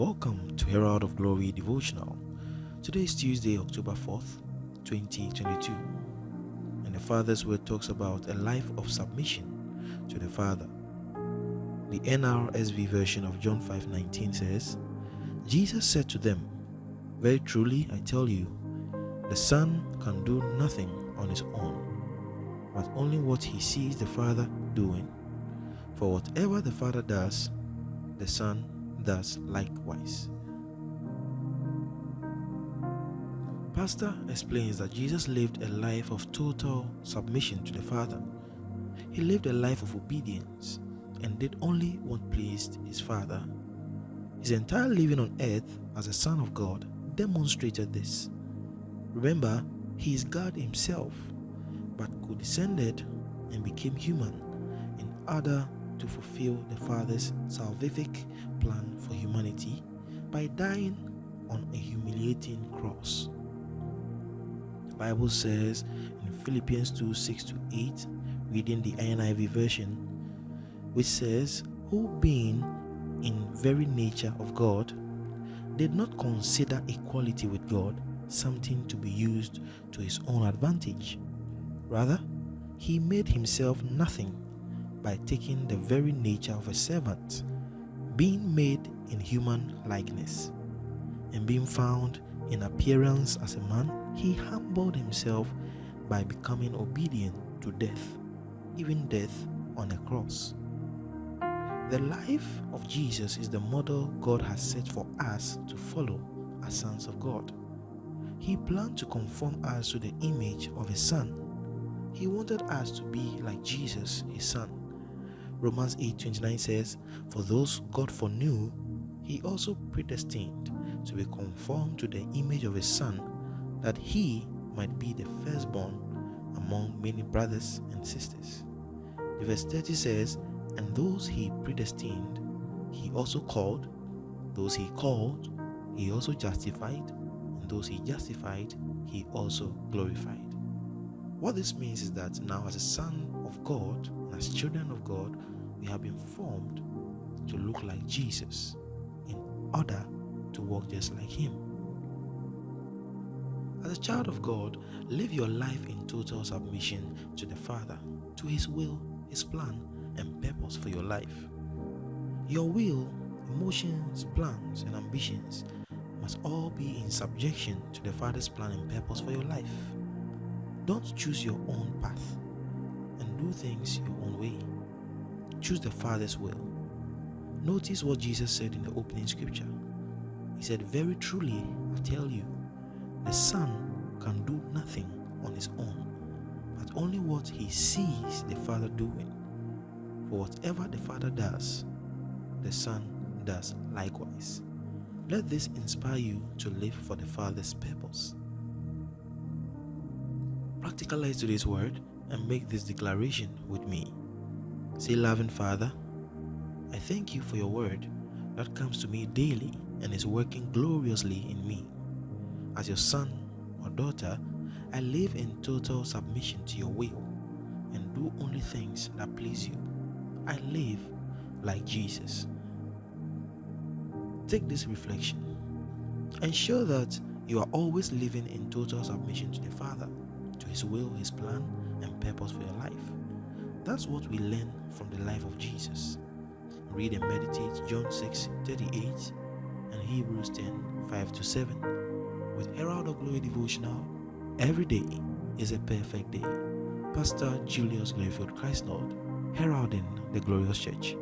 Welcome to Herald of Glory Devotional. Today is Tuesday, October 4th, 2022, and the Father's Word talks about a life of submission to the Father. The NRSV version of John 5:19 says, Jesus said to them, "Very truly I tell you, the Son can do nothing on his own, but only what he sees the Father doing. For whatever the Father does, the Son does likewise." Pastor explains that Jesus lived a life of total submission to the Father. He lived a life of obedience and did only what pleased his Father. His entire living on earth as a Son of God demonstrated this. Remember, he is God himself, but condescended and became human in order to fulfill the Father's salvific plan for humanity by dying on a humiliating cross. The Bible says in Philippians 2:6-8, reading the NIV version, which says, "Who being in very nature of God, did not consider equality with God something to be used to his own advantage. Rather, he made himself nothing by taking the very nature of a servant, being made in human likeness, and being found in appearance as a man, he humbled himself by becoming obedient to death, even death on a cross." The life of Jesus is the model God has set for us to follow as sons of God. He planned to conform us to the image of his Son. He wanted us to be like Jesus, his Son. Romans 8:29 says, "For those God foreknew, he also predestined to be conformed to the image of his Son, that he might be the firstborn among many brothers and sisters." The verse 30 says, "And those he predestined, he also called. Those he called, he also justified. And those he justified, he also glorified." What this means is that now, as a son of God and as children of God, we have been formed to look like Jesus in order to walk just like him. As a child of God, live your life in total submission to the Father, to his will, his plan, and purpose for your life. Your will, emotions, plans, and ambitions must all be in subjection to the Father's plan and purpose for your life. Don't choose your own path and do things your own way. Choose the Father's will. Notice what Jesus said in the opening scripture. He said, "Very truly I tell you, the Son can do nothing on his own, but only what he sees the Father doing. For whatever the Father does, the Son does likewise." Let this inspire you to live for the Father's purpose. Practicalize today's word and make this declaration with me. Say, "Loving Father, I thank you for your word that comes to me daily and is working gloriously in me. As your son or daughter, I live in total submission to your will and do only things that please you. I live like Jesus." Take this reflection. Ensure that you are always living in total submission to the Father, to his will, his plan, and purpose for your life. That's what we learn from the life of Jesus. Read and meditate John 6:38 and Hebrews 10:5-7. With Herald of Glory Devotional, every day is a perfect day. Pastor Julius Glayfield Christ Lord, heralding the glorious church.